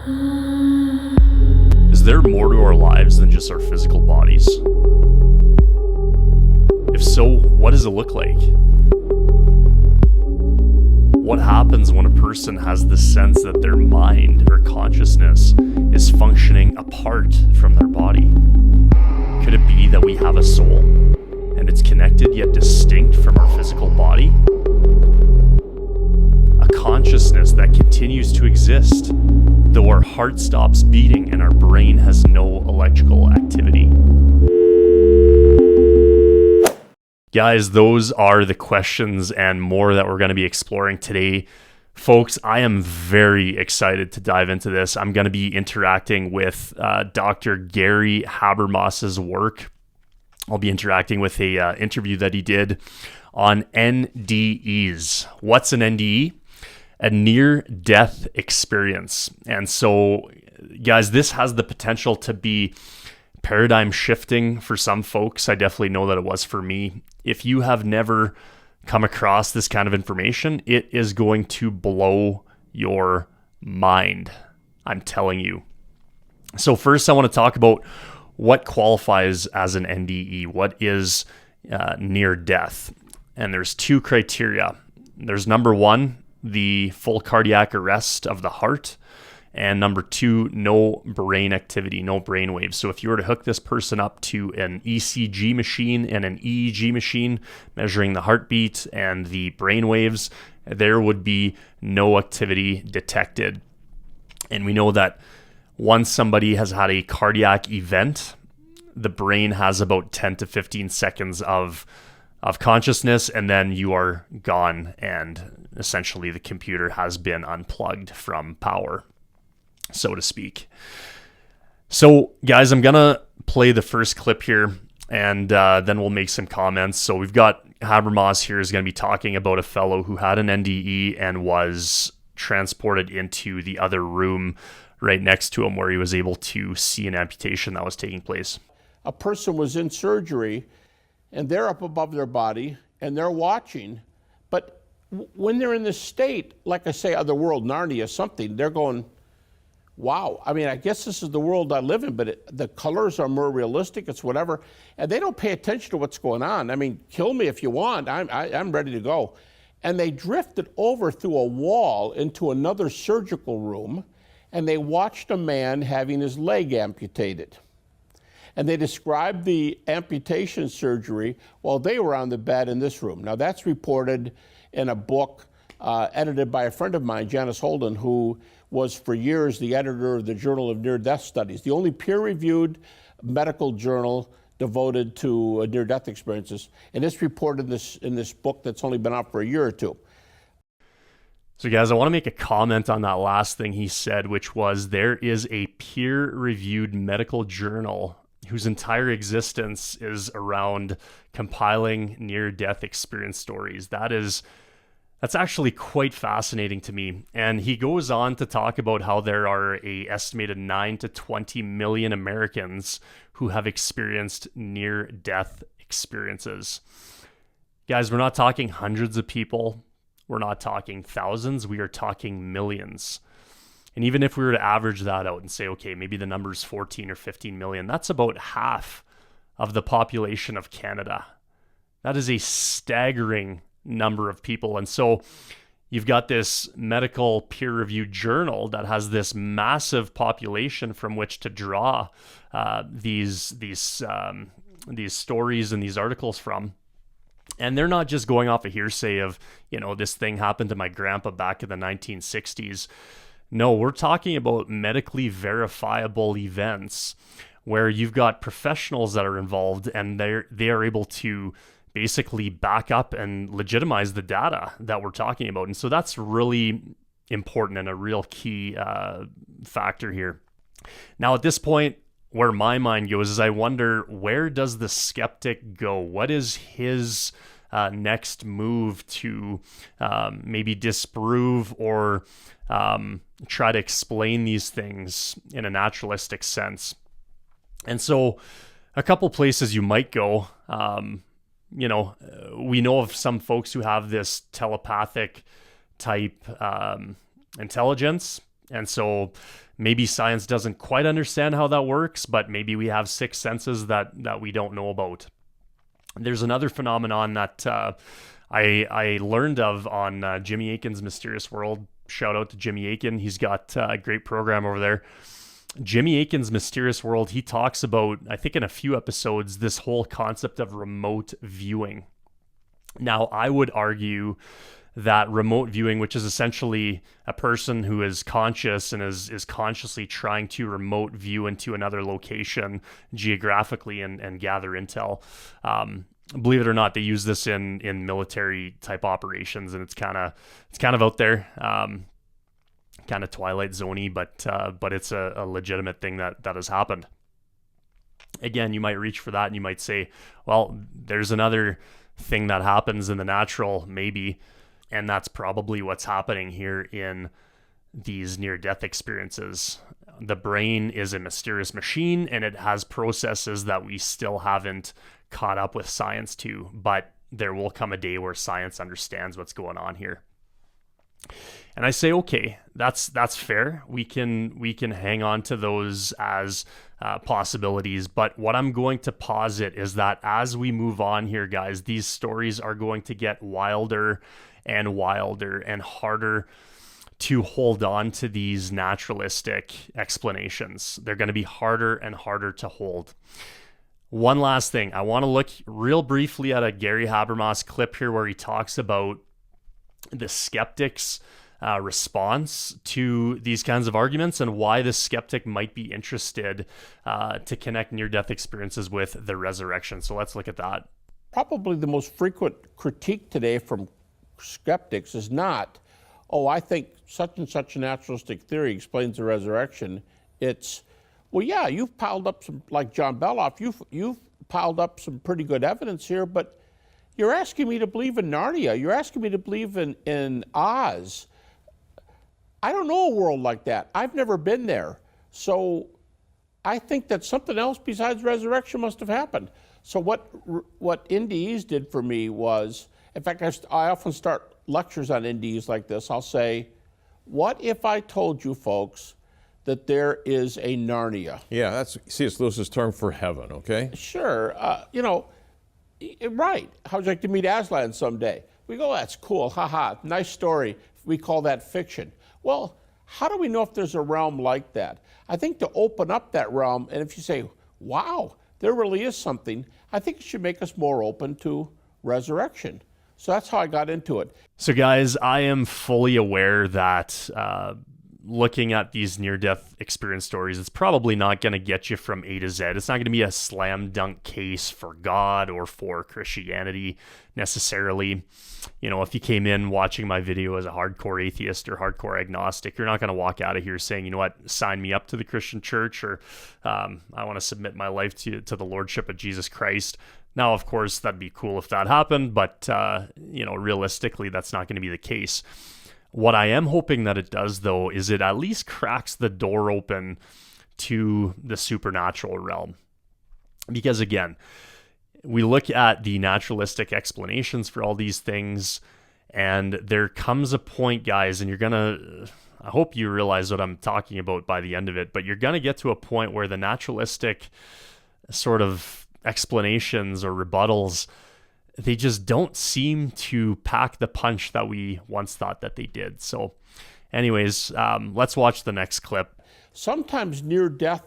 Is there more to our lives than just our physical bodies? If so, what does it look like? What happens when a person has the sense that their mind or consciousness is functioning apart from their body? Could it be that we have a soul and it's connected yet distinct from our physical body? A consciousness that continues to exist, though our heart stops beating and our brain has no electrical activity. Guys, those are the questions and more that we're going to be exploring today. Folks, I am very excited to dive into this. I'm going to be interacting with Dr. Gary Habermas's work. I'll be interacting with a interview that he did on NDEs. What's an NDE? A near-death experience. And so, guys, this has the potential to be paradigm shifting for some folks. I definitely know that it was for me. If you have never come across this kind of information, it is going to blow your mind. I'm telling you. So first, I want to talk about what qualifies as an NDE. What is near death? And there's two criteria. There's number one, the full cardiac arrest of the heart. And number two, no brain activity, no brain waves. So if you were to hook this person up to an ECG machine and an EEG machine measuring the heartbeat and the brain waves, there would be no activity detected. And we know that once somebody has had a cardiac event, the brain has about 10 to 15 seconds of consciousness, and then you are gone, and essentially the computer has been unplugged from power, so to speak. So guys, I'm gonna play the first clip here, and then we'll make some comments. So we've got Habermas here is gonna be talking about a fellow who had an NDE and was transported into the other room right next to him where he was able to see an amputation that was taking place. A person was in surgery and they're up above their body and they're watching, but when they're in this state, like I say, other world, Narnia, something, they're going, wow, I mean, I guess this is the world I live in, but the colors are more realistic, it's whatever. And they don't pay attention to what's going on. I mean, kill me if you want, I'm ready to go. And they drifted over through a wall into another surgical room, and they watched a man having his leg amputated. And they described the amputation surgery while they were on the bed in this room. Now that's reported in a book edited by a friend of mine, Janice Holden, who was for years the editor of the Journal of Near-Death Studies, the only peer-reviewed medical journal devoted to near-death experiences. And it's reported in this book that's only been out for a year or two. So guys, I want to make a comment on that last thing he said, which was there is a peer-reviewed medical journal whose entire existence is around compiling near-death experience stories. That's actually quite fascinating to me. And he goes on to talk about how there are a estimated 9 to 20 million Americans who have experienced near-death experiences. Guys, we're not talking hundreds of people. We're not talking thousands. We are talking millions. And even if we were to average that out and say, okay, maybe the number is 14 or 15 million, that's about half of the population of Canada. That is a staggering number of people. And so you've got this medical peer-reviewed journal that has this massive population from which to draw these stories and these articles from. And they're not just going off a hearsay of, this thing happened to my grandpa back in the 1960s. No, we're talking about medically verifiable events where you've got professionals that are involved, and they are able to basically back up and legitimize the data that we're talking about. And so that's really important and a real key factor here. Now, at this point, where my mind goes is I wonder, where does the skeptic go? What is his next move to maybe disprove or try to explain these things in a naturalistic sense? And so a couple places you might go, we know of some folks who have this telepathic type intelligence. And so maybe science doesn't quite understand how that works, but maybe we have sixth senses that we don't know about. There's another phenomenon that I learned of on Jimmy Akin's Mysterious World. Shout out to Jimmy Akin. He's got a great program over there. Jimmy Akin's Mysterious World, he talks about, I think in a few episodes, this whole concept of remote viewing. Now, I would argue that remote viewing, which is essentially a person who is conscious and is consciously trying to remote view into another location geographically and gather intel. Believe it or not, they use this in military type operations, and it's kind of out there, kind of Twilight Zone-y, but it's a legitimate thing that has happened. Again, you might reach for that and you might say, well, there's another thing that happens in the natural, maybe, and that's probably what's happening here in these near-death experiences. The brain is a mysterious machine, and it has processes that we still haven't caught up with science to, but there will come a day where science understands what's going on here. And I say, okay, that's fair. We can hang on to those as possibilities. But what I'm going to posit is that as we move on here, guys, these stories are going to get wilder and wilder and harder to hold on to these naturalistic explanations. They're going to be harder and harder to hold. One last thing. I want to look real briefly at a Gary Habermas clip here where he talks about the skeptic's response to these kinds of arguments and why the skeptic might be interested to connect near-death experiences with the resurrection. So let's look at that. Probably the most frequent critique today from skeptics is not, oh, I think such and such a naturalistic theory explains the resurrection. It's, well, yeah, you've piled up some, like John Beloff, you've piled up some pretty good evidence here, but you're asking me to believe in Narnia. You're asking me to believe in Oz. I don't know a world like that. I've never been there. So I think that something else besides resurrection must have happened. So what NDEs did for me was, in fact, I often start lectures on NDEs like this. I'll say, what if I told you folks that there is a Narnia? Yeah, that's C.S. Lewis's term for heaven, okay? Sure. Right. How would you like to meet Aslan someday? We go, that's cool. Haha, nice story. We call that fiction. Well, how do we know if there's a realm like that? I think to open up that realm, and if you say, wow, there really is something, I think it should make us more open to resurrection. So that's how I got into it. So guys, I am fully aware that looking at these near-death experience stories, it's probably not going to get you from A to Z. It's not going to be a slam dunk case for God or for Christianity necessarily. You know, if you came in watching my video as a hardcore atheist or hardcore agnostic, you're not going to walk out of here saying, you know what, sign me up to the Christian church, or I want to submit my life to the Lordship of Jesus Christ. Now, of course, that'd be cool if that happened, but realistically, that's not going to be the case. What I am hoping that it does, though, is it at least cracks the door open to the supernatural realm. Because again, we look at the naturalistic explanations for all these things, and there comes a point, guys, and I hope you realize what I'm talking about by the end of it, but you're going to get to a point where the naturalistic sort of explanations or rebuttals, they just don't seem to pack the punch that we once thought that they did. So anyways, let's watch the next clip. Sometimes near-death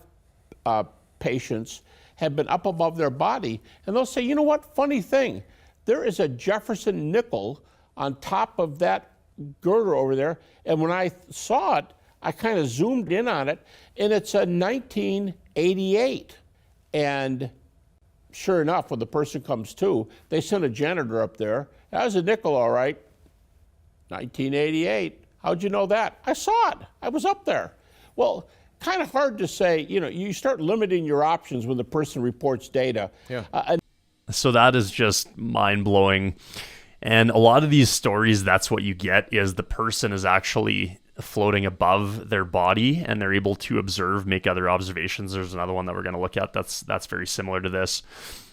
patients have been up above their body, and they'll say, you know what, funny thing, there is a Jefferson nickel on top of that girder over there, and when I saw it, I kind of zoomed in on it, and it's a 1988. And sure enough, when the person comes to, they send a janitor up there. That was a nickel, all right. 1988. How'd you know that? I saw it. I was up there. Well, kind of hard to say, you start limiting your options when the person reports data. Yeah. So that is just mind-blowing. And a lot of these stories, that's what you get, is the person is actually floating above their body and they're able to observe, make other observations. There's another one that we're going to look at that's very similar to this.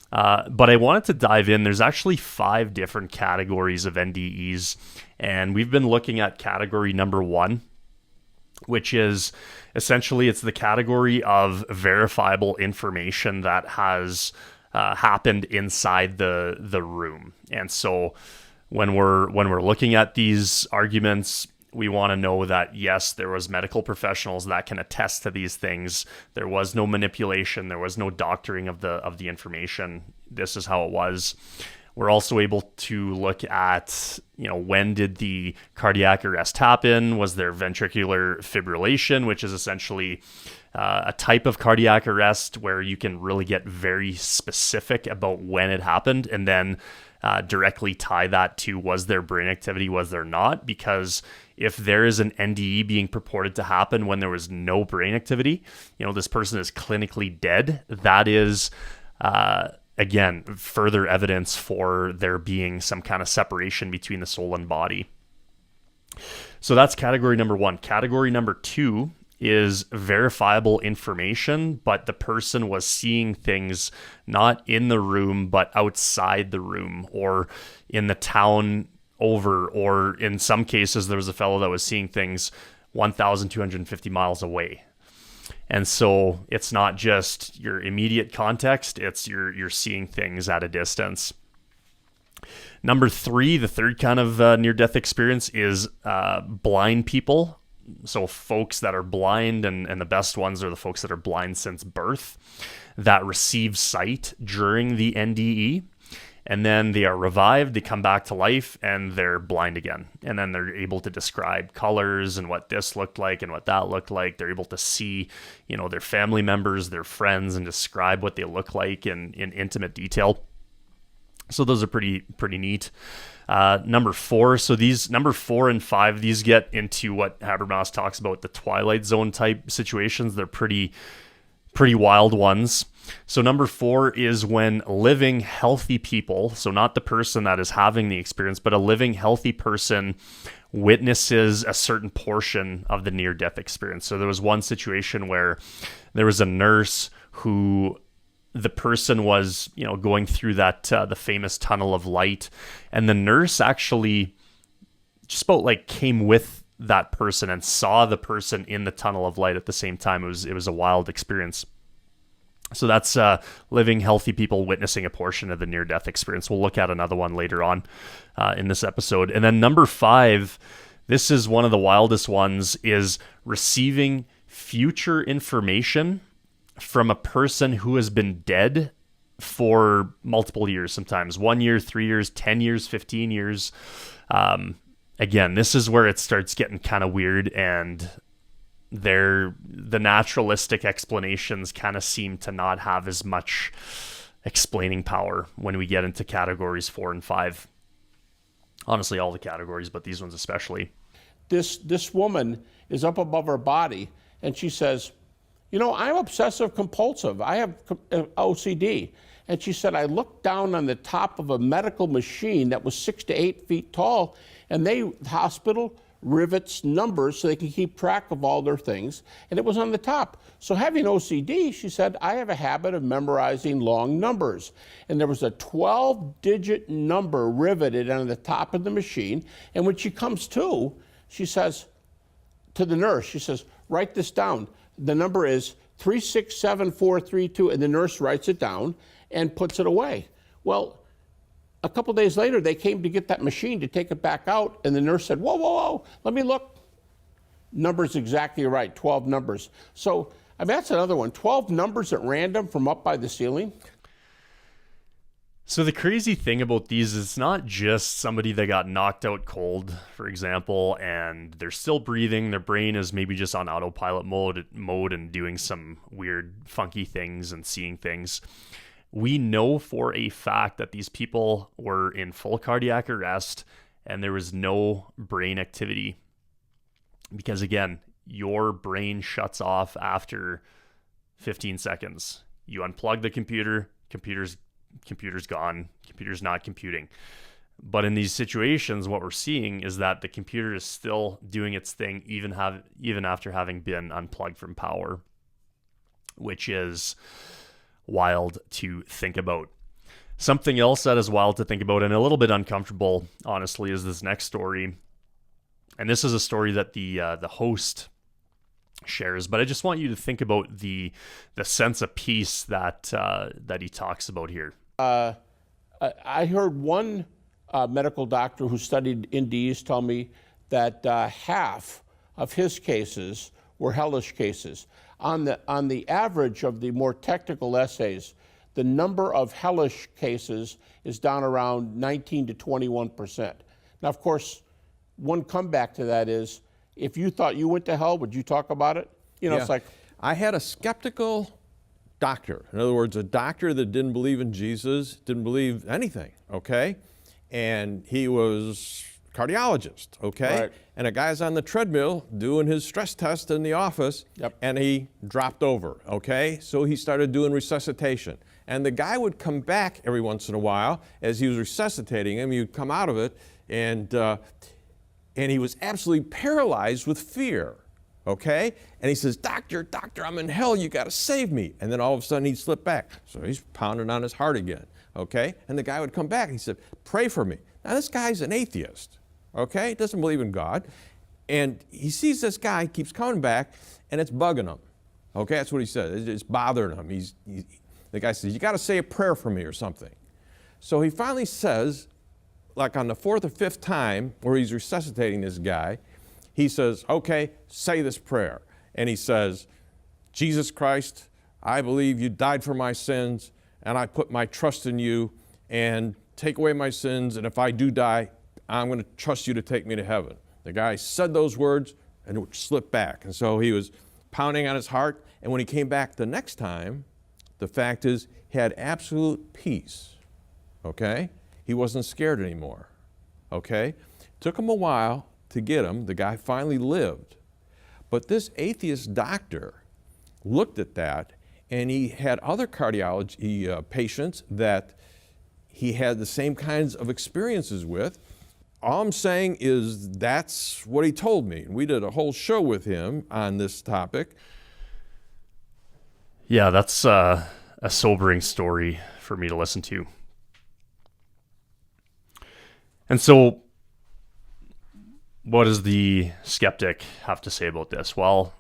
But I wanted to dive in. There's actually 5 different categories of NDEs, and we've been looking at category number 1. which is essentially it's the category of verifiable information that has happened inside the room. And so when we're looking at these arguments, we want to know that yes, there was medical professionals that can attest to these things. There was no manipulation. There was no doctoring of the information. This is how it was. We're also able to look at, when did the cardiac arrest happen? Was there ventricular fibrillation, which is essentially a type of cardiac arrest where you can really get very specific about when it happened, and then directly tie that to was there brain activity, was there not? Because if there is an NDE being purported to happen when there was no brain activity, this person is clinically dead. That is, again, further evidence for there being some kind of separation between the soul and body. So that's category number one. Category number two is verifiable information, but the person was seeing things not in the room, but outside the room or in the town over, or in some cases, there was a fellow that was seeing things 1,250 miles away. And so it's not just your immediate context, it's you're seeing things at a distance. Number three, the third kind of near-death experience is blind people. So folks that are blind, and the best ones are the folks that are blind since birth, that receive sight during the NDE. And then they are revived, they come back to life, and they're blind again. And then they're able to describe colors and what this looked like and what that looked like. They're able to see, their family members, their friends, and describe what they look like in intimate detail. So those are pretty neat. Number four, so these number 4 and 5, these get into what Habermas talks about, the Twilight Zone type situations. They're pretty wild ones. So number 4 is when living healthy people, so not the person that is having the experience, but a living healthy person witnesses a certain portion of the near-death experience. So there was one situation where there was a nurse who the person was, going through that the famous tunnel of light, and the nurse actually just about came with that person and saw the person in the tunnel of light at the same time. It was a wild experience. So that's living healthy people witnessing a portion of the near-death experience. We'll look at another one later on in this episode. And then number 5, this is one of the wildest ones, is receiving future information from a person who has been dead for multiple years, sometimes 1 year, 3 years, 10 years, 15 years. Again, this is where it starts getting kind of weird, and the naturalistic explanations kind of seem to not have as much explaining power when we get into categories 4 and 5. Honestly, all the categories, but these ones especially. This woman is up above her body, and she says, I'm obsessive compulsive. I have OCD. And she said, I looked down on the top of a medical machine that was 6 to 8 feet tall, and the hospital rivets numbers so they can keep track of all their things, and it was on the top. So having OCD, she said, I have a habit of memorizing long numbers. And there was a 12-digit number riveted on the top of the machine, and when she comes to, she says to the nurse, she says, write this down. The number is 367432, and the nurse writes it down and puts it away. Well, a couple days later, they came to get that machine to take it back out, and the nurse said, whoa, let me look. Number's exactly right, 12 numbers. So that's another one, 12 numbers at random from up by the ceiling. So the crazy thing about these is it's not just somebody that got knocked out cold, for example, and they're still breathing. Their brain is maybe just on autopilot mode and doing some weird, funky things and seeing things. We know for a fact that these people were in full cardiac arrest and there was no brain activity. Because again, your brain shuts off after 15 seconds. You unplug the computer's gone, computer's not computing. But in these situations, what we're seeing is that the computer is still doing its thing even after having been unplugged from power, which is wild to think about. Something else that is wild to think about and a little bit uncomfortable, honestly, is this next story. And this is a story that the host shares. But I just want you to think about the sense of peace that he talks about here. I heard one medical doctor who studied NDEs tell me that half of his cases were hellish cases. On the average of the more technical essays, the number of hellish cases is down around 19 to 21%. Now, of course, one comeback to that is, if you thought you went to hell, would you talk about it? You know, Yeah. it's like, I had a skeptical doctor. In other words, a doctor that didn't believe in Jesus, didn't believe anything, okay? And he was a cardiologist, okay? Right. And a guy's on the treadmill doing his stress test in the office, Yep. and he dropped over, okay? So he started doing resuscitation. And the guy would come back every once in a while as he was resuscitating him. He would come out of it, and he was absolutely paralyzed with fear, okay? And he says, doctor, I'm in hell, you gotta save me. And then all of a sudden he'd slip back. So he's pounding on his heart again, okay? And the guy would come back and he said, pray for me. Now this guy's an atheist, okay? Doesn't believe in God. And he sees this guy keeps coming back and it's bugging him, okay? That's what he said, it's bothering him. The guy says, you gotta say a prayer for me or something. So he finally says, like on the fourth or fifth time where he's resuscitating this guy, he says, okay, say this prayer. And he says, Jesus Christ, I believe you died for my sins, and I put my trust in you, and take away my sins, and if I do die, I'm going to trust you to take me to heaven. The guy said those words, and it slipped back. And so he was pounding on his heart, and when he came back the next time, the fact is he had absolute peace, okay? He wasn't scared anymore, okay? Took him a while to get him. The guy finally lived. But this atheist doctor looked at that, and he had other cardiology patients that he had the same kinds of experiences with. All I'm saying is that's what he told me. We did a whole show with him on this topic. Yeah, that's a sobering story for me to listen to. And so, what does the skeptic have to say about this? Well,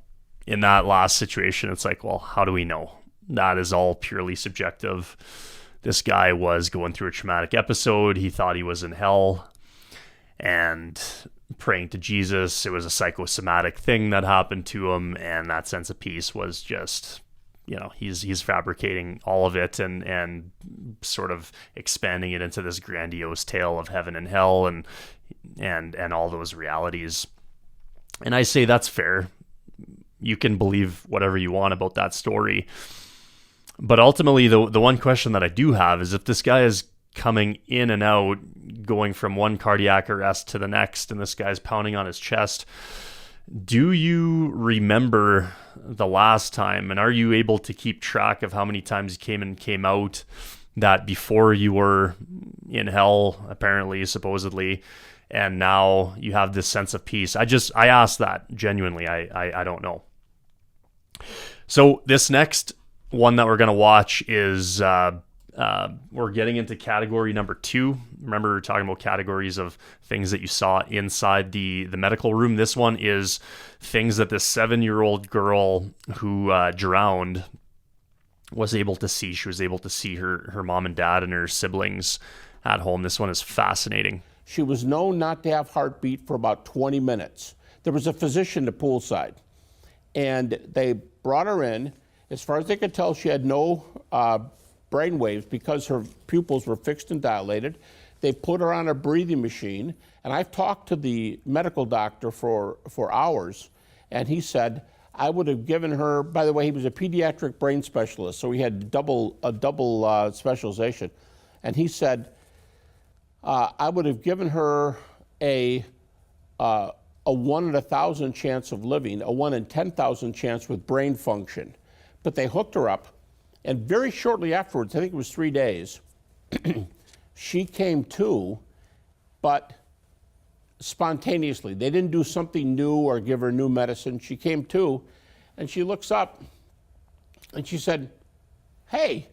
in that last situation, it's like, well, how do we know? That is all purely subjective. This guy was going through a traumatic episode. He thought he was in hell and praying to Jesus. It was a psychosomatic thing that happened to him, and that sense of peace was just, you know, he's fabricating all of it and sort of expanding it into this grandiose tale of heaven and hell and all those realities. And I say that's fair. You can believe whatever you want about that story. But ultimately, the one question that I do have is, if this guy is coming in and out, going from one cardiac arrest to the next, and this guy's pounding on his chest, do you remember the last time, and are you able to keep track of how many times he came in and came out, that before you were in hell, apparently, supposedly, and now you have this sense of peace? I ask that genuinely. I don't know. So this next one that we're going to watch is we're getting into category number 2. Remember, we were talking about categories of things that you saw inside the medical room. This one is things that this 7-year-old girl who drowned was able to see. She was able to see her mom and dad and her siblings at home. This one is fascinating. she was known not to have heartbeat for about 20 minutes. There was a physician at poolside, and they brought her in. As far as they could tell, she had no brain waves because her pupils were fixed and dilated. They put her on a breathing machine, and I've talked to the medical doctor for hours, and he said, I would have given her, by the way, he was a pediatric brain specialist, so he had a double specialization. And he said, I would have given her a 1 in 1,000 chance of living, a 1 in 10,000 chance with brain function. But they hooked her up, and very shortly afterwards, I think it was 3 days, she came to, but spontaneously. They didn't do something new or give her new medicine. She came to, and she looks up, and she said, hey,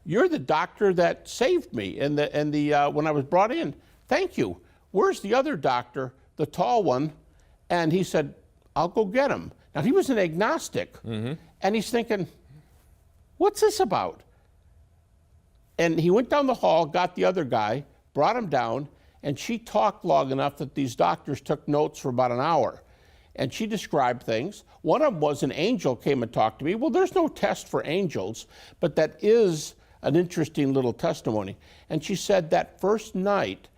you're the doctor that saved me when I was brought in. Thank you. Where's the other doctor, the tall one? And he said, I'll go get him. Now, he was an agnostic, and he's thinking, what's this about? And he went down the hall, got the other guy, brought him down, and she talked long enough that these doctors took notes for about an hour. And she described things. One of them was an angel came and talked to me. Well, there's no test for angels, but that is an interesting little testimony. And she said that first night,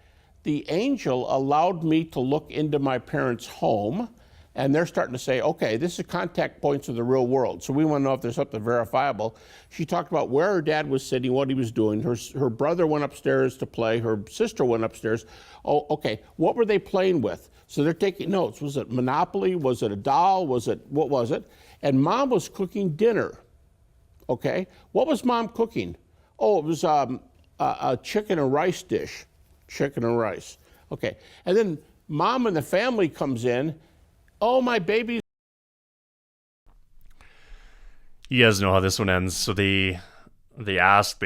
the angel allowed me to look into my parents' home, and they're starting to say, okay, this is contact points of the real world. So we want to know if there's something verifiable. She talked about where her dad was sitting, what he was doing. Her brother went upstairs to play. Her sister went upstairs. Oh, okay, what were they playing with? So they're taking notes. Was it Monopoly? Was it a doll? What was it? And Mom was cooking dinner, okay? What was Mom cooking? Oh, it was a chicken and rice dish. Chicken and rice, okay. And then Mom and the family comes in. Oh, my baby. You guys know how this one ends. So they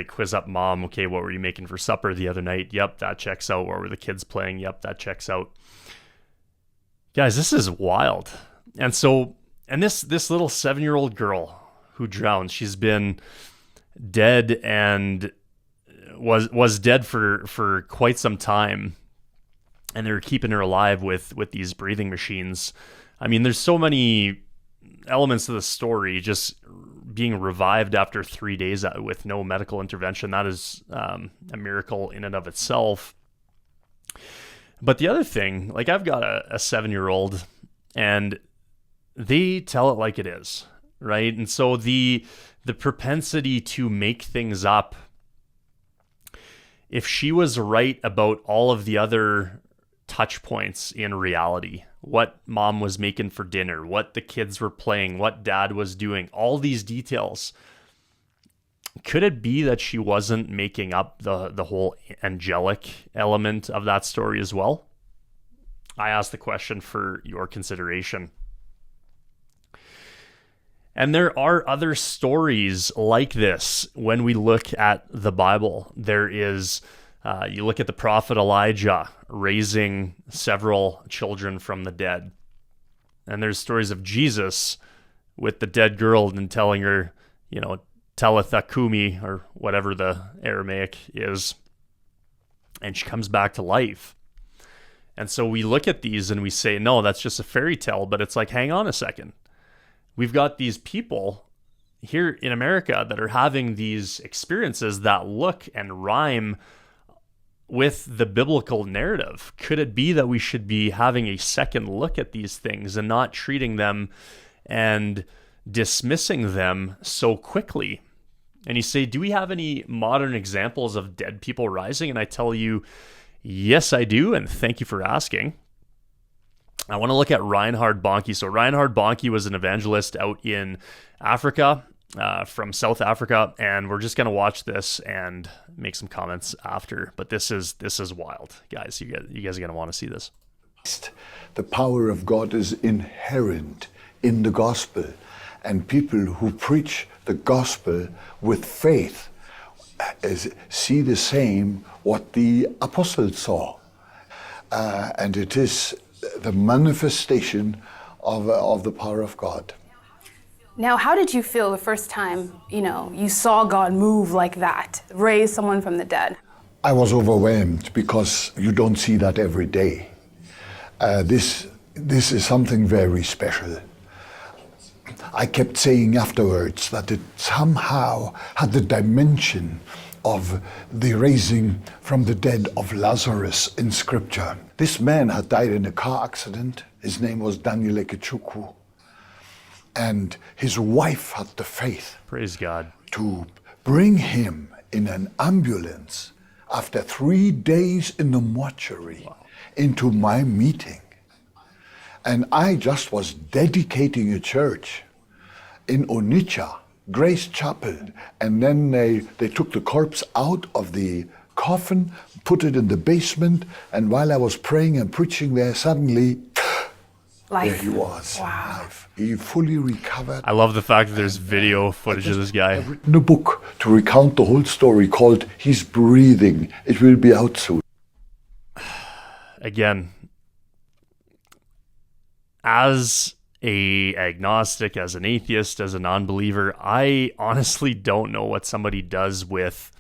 quiz up Mom, okay, what were you making for supper the other night? Yep, that checks out. What were the kids playing? Yep, that checks out. Guys, this is wild. And this little 7-year-old girl who drowned, she's been dead and was dead for quite some time. And they were keeping her alive with these breathing machines. I mean, there's so many elements of the story. Just being revived after 3 days with no medical intervention, that is a miracle in and of itself. But the other thing, like, I've got a 7-year-old, and they tell it like it is, right? And so the propensity to make things up, if she was right about all of the other touch points in reality, what Mom was making for dinner, what the kids were playing, what Dad was doing, all these details, could it be that she wasn't making up the whole angelic element of that story as well? I asked the question for your consideration. And there are other stories like this when we look at the Bible. There is, you look at the prophet Elijah raising several children from the dead. And there's stories of Jesus with the dead girl and telling her, Talitha Kumi, or whatever the Aramaic is, and she comes back to life. And so we look at these and we say, no, that's just a fairy tale, but it's like, hang on a second. We've got these people here in America that are having these experiences that look and rhyme with the biblical narrative. Could it be that we should be having a second look at these things and not treating them and dismissing them so quickly? And you say, do we have any modern examples of dead people rising? And I tell you, yes, I do. And thank you for asking. I want to look at Reinhard Bonnke. So Reinhard Bonnke was an evangelist out in Africa, from South Africa. And we're just going to watch this and make some comments after. But this is wild, guys. You guys are going to want to see this. The power of God is inherent in the gospel. And people who preach the gospel with faith see the same what the apostles saw. And it is the manifestation of the power of God. Now, how did you feel the first time, you saw God move like that, raise someone from the dead? I was overwhelmed because you don't see that every day. This is something very special. I kept saying afterwards that it somehow had the dimension of the raising from the dead of Lazarus in Scripture. This man had died in a car accident. His name was Daniel Ekechukwu. And his wife had the faith, praise God, to bring him in an ambulance after 3 days in the mortuary into my meeting. And I just was dedicating a church in Onitsha, Grace Chapel, and then they took the corpse out of the coffin, put it in the basement, and while I was praying and preaching there, suddenly, Life. there he was. Wow. Life. He fully recovered. I love the fact that there's video footage of this guy. I've written a book to recount the whole story called He's Breathing. It will be out soon. Again, as a agnostic, as an atheist, as a non-believer, I honestly don't know what somebody does with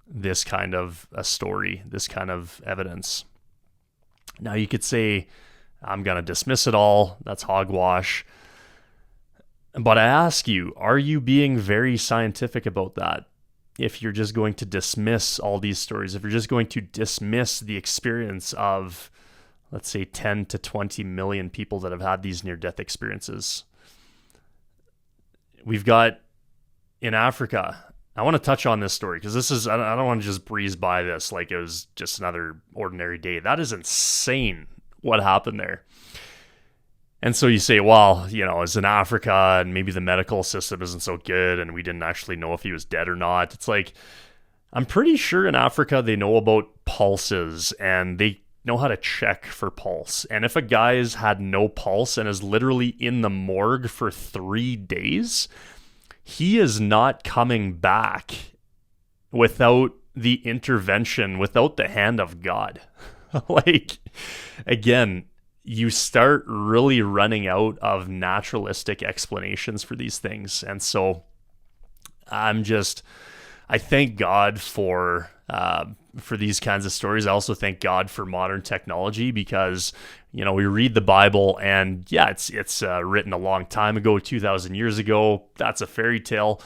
this kind of a story, this kind of evidence. Now you could say, I'm going to dismiss it all. That's hogwash. But I ask you, are you being very scientific about that? If you're just going to dismiss all these stories, if you're just going to dismiss the experience of, let's say, 10 to 20 million people that have had these near-death experiences. We've got in Africa, I want to touch on this story because this is, I don't want to just breeze by this like it was just another ordinary day. That is insane what happened there. And so you say, well, you know, it's in Africa and maybe the medical system isn't so good and we didn't actually know if he was dead or not. It's like, I'm pretty sure in Africa they know about pulses and they know how to check for pulse. And if a guy has had no pulse and is literally in the morgue for 3 days, he is not coming back without the intervention, without the hand of God. Like, again, you start really running out of naturalistic explanations for these things. And so I thank God for these kinds of stories. I also thank God for modern technology because, you know, we read the Bible and yeah, it's written a long time ago, 2,000 years ago. That's a fairy tale.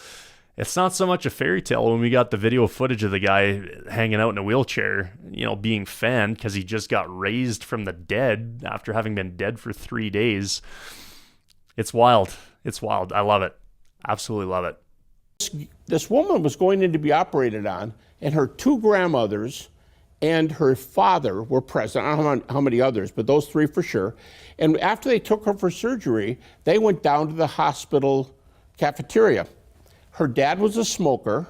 It's not so much a fairy tale when we got the video footage of the guy hanging out in a wheelchair, you know, being fanned because he just got raised from the dead after having been dead for 3 days. It's wild. It's wild. I love it. Absolutely love it. This woman was going in to be operated on, and her 2 grandmothers and her father were present. I don't know how many others, but those 3 for sure. And after they took her for surgery, they went down to the hospital cafeteria. Her dad was a smoker.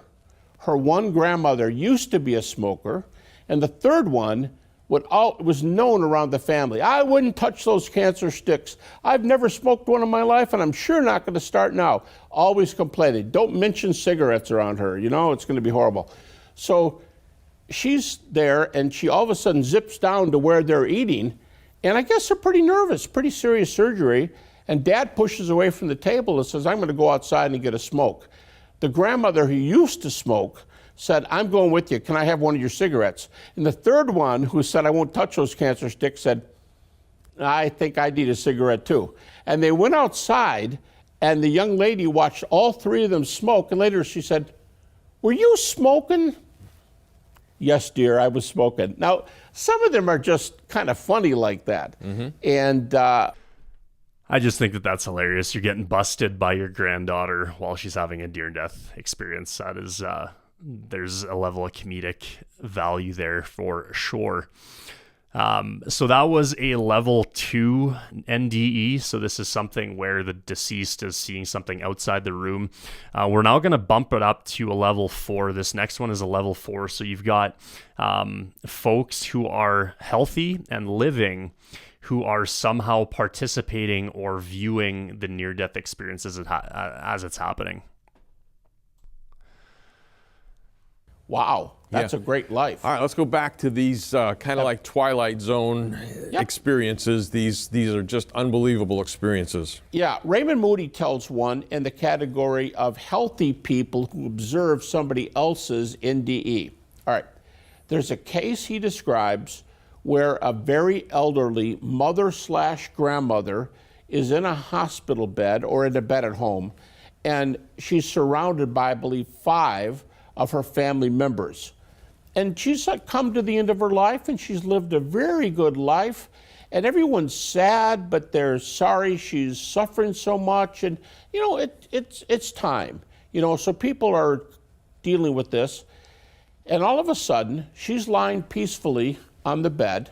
Her 1 grandmother used to be a smoker. And the 3rd one was known around the family. I wouldn't touch those cancer sticks. I've never smoked one in my life, and I'm sure not going to start now. Always complaining. Don't mention cigarettes around her. You know, it's going to be horrible. So she's there, and she all of a sudden zips down to where they're eating. And I guess they're pretty nervous, pretty serious surgery. And Dad pushes away from the table and says, I'm going to go outside and get a smoke. The grandmother who used to smoke said, I'm going with you. Can I have one of your cigarettes? And the 3rd one, who said, I won't touch those cancer sticks, said, I think I need a cigarette too. And they went outside, and the young lady watched all 3 of them smoke. And later she said, were you smoking? Yes, dear, I was smoking. Now, some of them are just kind of funny like that. Mm-hmm. And I just think that that's hilarious. You're getting busted by your granddaughter while she's having a near-death experience. That is, there's a level of comedic value there for sure. So that was a level 2 NDE. So this is something where the deceased is seeing something outside the room. We're now going to bump it up to a level 4. This next one is a level 4. So you've got folks who are healthy and living who are somehow participating or viewing the near-death experiences as it's happening. Wow, that's a great life. All right, let's go back to these kind of like Twilight Zone experiences. These are just unbelievable experiences. Yeah, Raymond Moody tells one in the category of healthy people who observe somebody else's NDE. All right, there's a case he describes where a very elderly mother/grandmother is in a hospital bed or in a bed at home, and she's surrounded by, I believe, 5 of her family members. And she's come to the end of her life, and she's lived a very good life, and everyone's sad, but they're sorry she's suffering so much, and you know, it's time. You know, so people are dealing with this, and all of a sudden, she's lying peacefully on the bed,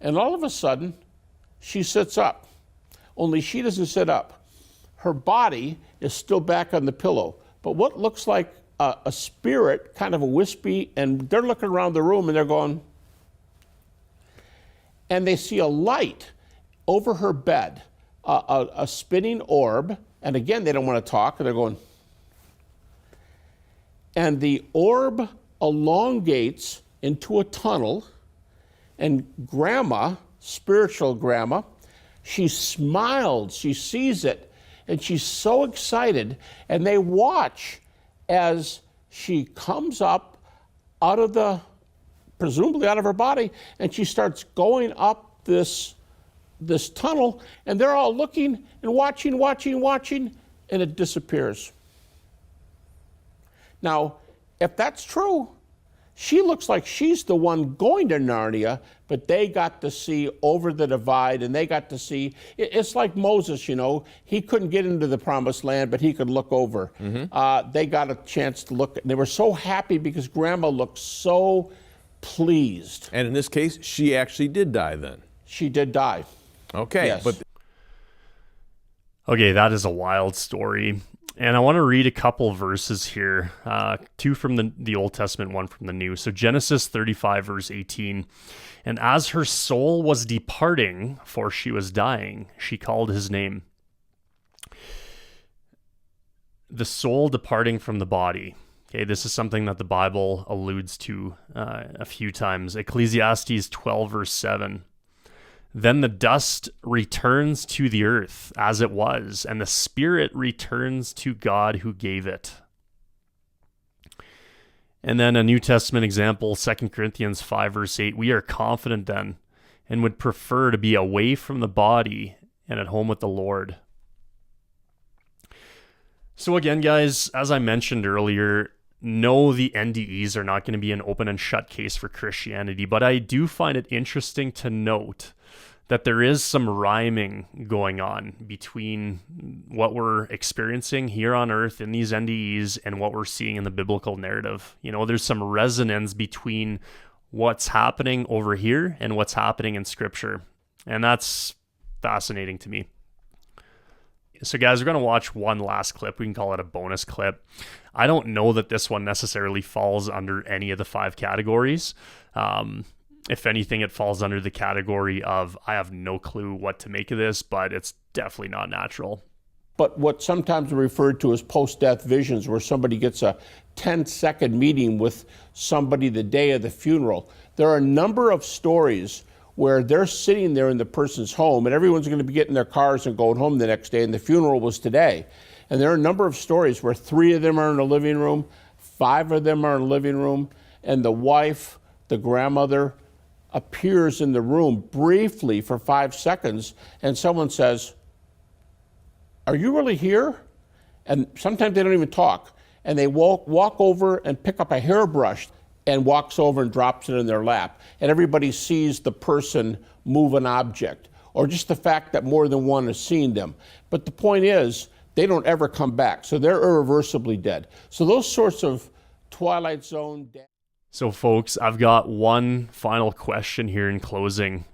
and all of a sudden, she sits up. Only she doesn't sit up. Her body is still back on the pillow, but what looks like a spirit, kind of a wispy, and they're looking around the room and they're going, and they see a light over her bed, a spinning orb, and again, they don't want to talk, and they're going, and the orb elongates into a tunnel, and grandma, spiritual grandma, She smiled, she sees it, and she's so excited. And they watch as she comes up out of the, presumably out of her body, and she starts going up this tunnel, and they're all looking and watching, and it disappears. Now, if that's true, she looks like she's the one going to Narnia, but they got to see over the divide, and they got to see, it's like Moses, you know, he couldn't get into the promised land, but he could look over. They got a chance to look, and they were so happy because Grandma looked so pleased. And in this case, she actually did die then. She did die. Okay, Yes. but Okay, that is a wild story. And I want to read a couple verses here, two from the Old Testament, one from the New. So Genesis 35, verse 18. And as her soul was departing, for she was dying, she called his name. The soul departing from the body. Okay, this is something that the Bible alludes to a few times. Ecclesiastes 12, verse 7. Then the dust returns to the earth as it was, and the spirit returns to God who gave it. And then a New Testament example, 2 Corinthians 5, verse 8. We are confident then, and would prefer to be away from the body and at home with the Lord. So again, guys, as I mentioned earlier, no, the NDEs are not going to be an open and shut case for Christianity, but I do find it interesting to note that there is some rhyming going on between what we're experiencing here on earth in these NDEs and what we're seeing in the biblical narrative. You know, there's some resonance between what's happening over here and what's happening in Scripture, and that's fascinating to me. So guys, we're going to watch one last clip. We can call it a bonus clip. I don't know that this one necessarily falls under any of the 5 categories. If anything, it falls under the category of, I have no clue what to make of this, but it's definitely not natural. But what sometimes are referred to as post-death visions, where somebody gets a 10-second meeting with somebody the day of the funeral. There are a number of stories where they're sitting there in the person's home, and everyone's going to be getting their cars and going home the next day, and the funeral was today. And there are a number of stories where 3 of them are in the living room, 5 of them are in the living room, and the wife, the grandmother, appears in the room briefly for 5 seconds, and someone says, "Are you really here?" And sometimes they don't even talk. And they walk over and pick up a hairbrush and walks over and drops it in their lap. And everybody sees the person move an object, or just the fact that more than one has seen them. But the point is, they don't ever come back. So they're irreversibly dead. So those sorts of Twilight Zone death. So folks, I've got one final question here in closing.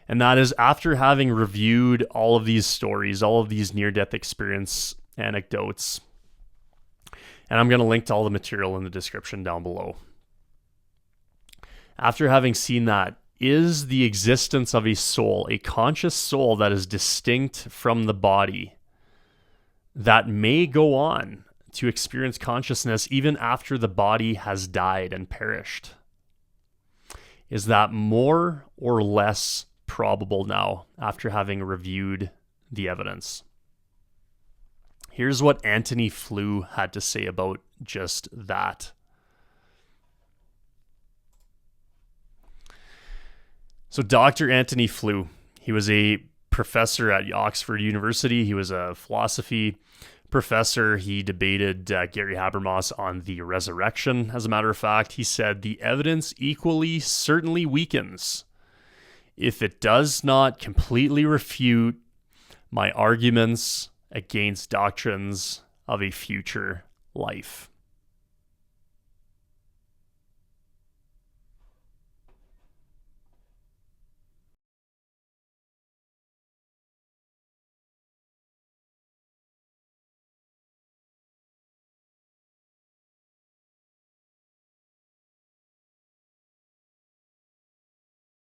And that is, after having reviewed all of these stories, all of these near-death experience anecdotes, and I'm going to link to all the material in the description down below. After having seen that, is the existence of a soul, a conscious soul that is distinct from the body, that may go on to experience consciousness even after the body has died and perished? Is that more or less probable now after having reviewed the evidence? Here's what Antony Flew had to say about just that. So Dr. Antony Flew, he was a professor at Oxford University. He was a philosophy professor. He debated Gary Habermas on the resurrection. As a matter of fact, he said, "The evidence equally certainly weakens if it does not completely refute my arguments against doctrines of a future life."